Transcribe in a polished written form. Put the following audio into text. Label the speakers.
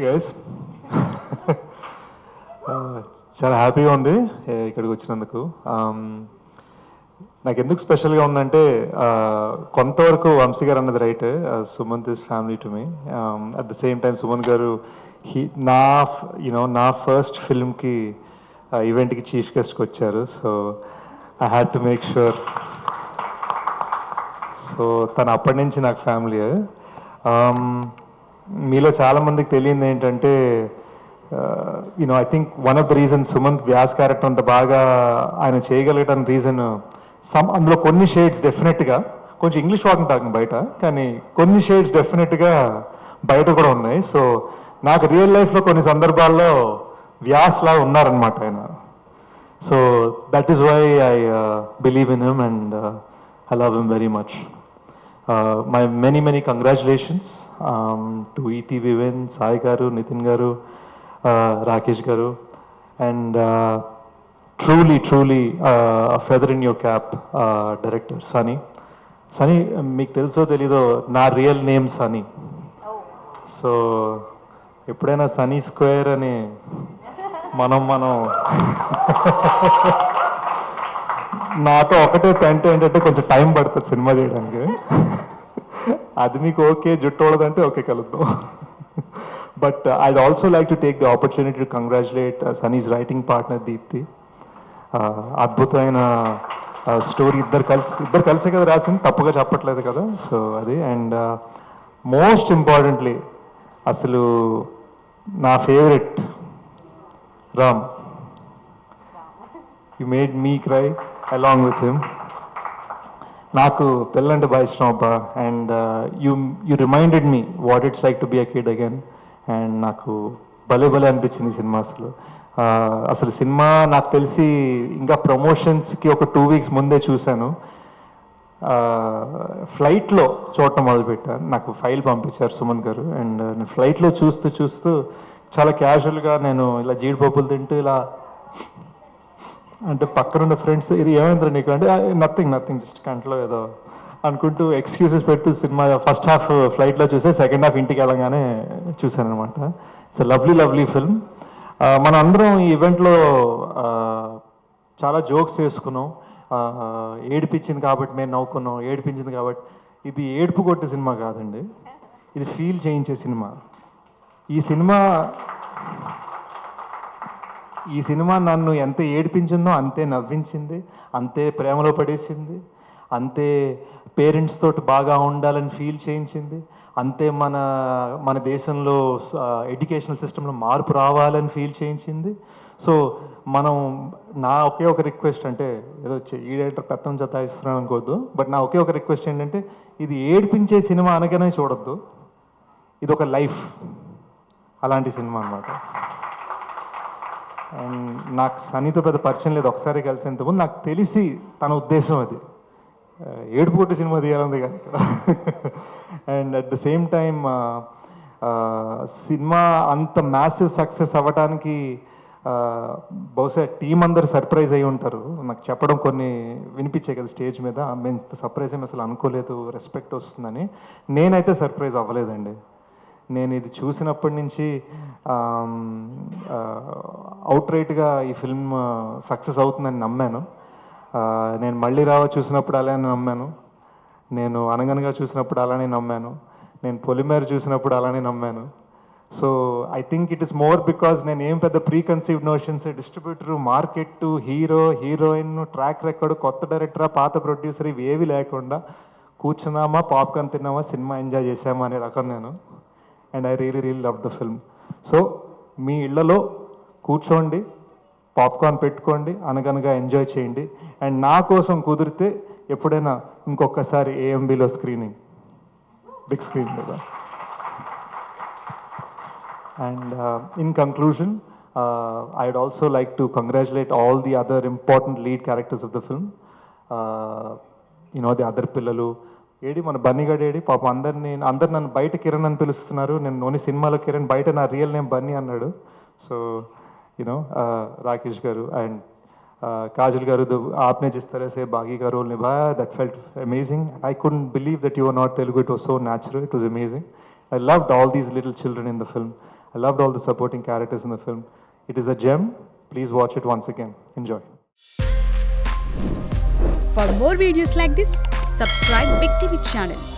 Speaker 1: Guys చాలా హ్యాపీగా ఉంది ఇక్కడికి వచ్చినందుకు. నాకు ఎందుకు స్పెషల్గా ఉందంటే కొంతవరకు వంశీ గారు అన్నది right, Sumanth is family to me. At the same time Sumanth గారు నా ఫస్ట్ ఫిల్మ్కి ఈవెంట్కి చీఫ్ గెస్ట్కి వచ్చారు. So I had to make sure. So తను అప్పటి నుంచి నాకు ఫ్యామిలీ. మీలో చాలామందికి తెలియంది ఏంటంటే I think one of the reason Sumanth Vyas character అంత బాగా ఆయన చేయగలగటానికి రీజన్ అందులో కొన్ని షేడ్స్ డెఫినెట్గా కొంచెం ఇంగ్లీష్ వాకింగ్ టాకింగ్ బయట, కానీ కొన్ని షేడ్స్ డెఫినెట్గా బయట కూడా ఉన్నాయి. సో నాకు రియల్ లైఫ్లో కొన్ని సందర్భాల్లో వ్యాస్లా ఉన్నారనమాట ఆయన. So that is why I believe in him and I love him very much. My many congratulations to ETV Win, Sai Garu, Nitin Garu, Rakesh Garu, and truly a feather in your cap, director Sunny. Sunny, మీకు తెలుసో తెలీదో నా real name Sunny. So ఎప్పుడైనా Sunny square అని మనం నాతో ఒకటే పెంట ఏంటంటే కొంచెం టైం పడుతుంది సినిమా చేయడానికి. అది మీకు ఓకే, జుట్టు ఉండదంటే ఓకే, కలుద్దాం. But I'd also like to take the opportunity to congratulate Sunny's writing partner Deepthi. అద్భుతమైన స్టోరీ, ఇద్దరు కలిసే కదా రాసింది, తప్పుగా చెప్పట్లేదు కదా. సో అది, అండ్ మోస్ట్ ఇంపార్టెంట్లీ అసలు నా favourite Ram, you made me cry along with him. నాకు పిల్లంటే బాగా ఇష్టం అబ్బా, and you reminded me what it's like to be a kid again. And నాకు భలే అనిపించింది సినిమా. అసలు సినిమా నాకు తెలిసి ఇంకా ప్రమోషన్స్కి ఒక 2 weeks ముందే చూశాను. ఫ్లైట్లో చూడటం మొదలుపెట్టాను. నాకు ఫైల్ పంపించారు సుమన్ గారు, అండ్ నేను ఫ్లైట్లో చూస్తూ చాలా క్యాజువల్గా నేను ఇలా జీడిపప్పులు తింటూ ఇలా అంటే పక్కనున్న ఫ్రెండ్స్ ఇది ఏమైంది నీకు అంటే నథింగ్ జస్ట్ కంట్లో ఏదో అనుకుంటూ ఎక్స్క్యూజెస్ పెడుతూ సినిమా ఫస్ట్ హాఫ్ ఫ్లైట్లో చూసే, సెకండ్ హాఫ్ ఇంటికి వెళ్ళగానే చూశాను అనమాట. It's lovely film. మనం అందరం ఈ ఈవెంట్లో చాలా జోక్స్ చేసుకున్నాం. ఏడిపించింది కాబట్టి మేము నవ్వుకున్నాం, ఏడిపించింది కాబట్టి. ఇది ఏడుపు కొట్టే సినిమా కాదండి, ఇది ఫీల్ చేయించే సినిమా. ఈ సినిమా నన్ను ఎంత ఏడిపించిందో అంతే నవ్వించింది, అంతే ప్రేమలో పడేసింది, అంతే పేరెంట్స్ తోటి బాగా ఉండాలని ఫీల్ చేయించింది, అంతే మన దేశంలో ఎడ్యుకేషనల్ సిస్టంలో మార్పు రావాలని ఫీల్ చేయించింది. సో నా ఒకే ఒక రిక్వెస్ట్, అంటే ఏదో ఈ డైరెక్టర్ పెత్తం జతాయిస్తున్నాను అనుకోవద్దు, బట్ నా ఒకే ఒక రిక్వెస్ట్ ఏంటంటే ఇది ఏడిపించే సినిమా అనగానే చూడొద్దు, ఇది ఒక లైఫ్ అలాంటి సినిమా అన్నమాట. అండ్ నాకు సనీతో పెద్ద పరిచయం లేదు, ఒకసారి కలిసేంతకు నాకు తెలిసి తన ఉద్దేశం అది ఏడుపు కొట్టి సినిమా తీయాలంది కాదు ఇక్కడ. And at the same time cinema అంత మ్యాసివ్ సక్సెస్ అవ్వడానికి బహుశా టీం అందరు సర్ప్రైజ్ అయ్యి ఉంటారు. నాకు చెప్పడం కొన్ని వినిపించాయి కదా స్టేజ్ మీద, మేము సర్ప్రైజ్ ఏమి అసలు అనుకోలేదు, రెస్పెక్ట్ వస్తుందని. నేనైతే సర్ప్రైజ్ అవ్వలేదండి. నేను ఇది చూసినప్పటి నుంచి అవుట్రైట్గా ఈ ఫిల్మ్ సక్సెస్ అవుతుందని నమ్మాను. నేను మళ్ళీ చూసినప్పుడు అలానే నమ్మాను, నేను అనగనగా చూసినప్పుడు అలానే నమ్మాను, నేను పొలిమేర చూసినప్పుడు అలానే నమ్మాను. So I think it is more because నేను ఏం పెద్ద pre conceived notions, distributor, market, heroine, track record, కొత్త డైరెక్టరా, పాత ప్రొడ్యూసర్, ఇవి ఏవి లేకుండా కూర్చున్నామా, పాప్కార్న్ తిన్నామా, సినిమా ఎంజాయ్ చేసామా అనే రకం నేను. And I really love the film. So మీ ఇళ్లలో కూర్చోండి, పాప్కార్న్ పెట్టుకోండి, అనగనగా ఎంజాయ్ చేయండి. అండ్ నా కోసం కుదిరితే ఎప్పుడైనా ఇంకొకసారి ఏఎంబీలో స్క్రీనింగ్, బిగ్ స్క్రీన్ కదా. And in conclusion, I'd also like to congratulate all the other important lead characters of the film. The other పిల్లలు ఏడి, మన బన్నీగాడు ఏడి, పాపం అందరు నన్ను బయట కిరణ్ అని పిలుస్తున్నారు. నేను సినిమాలో కిరణ్, బయట నా రియల్ నేమ్ బన్నీ అన్నాడు. సో రాకేష్ గారు అండ్ కాజల్ గారు, आपने जिस तरह से बागी का रोल निभाया, that felt amazing. I couldn't believe that you were not Telugu. It was so natural, it was amazing. I loved all these little children in the film. I loved all the supporting characters in the film. It is a gem. Please watch it once again. Enjoy.
Speaker 2: For more videos like this, subscribe Big TV channel.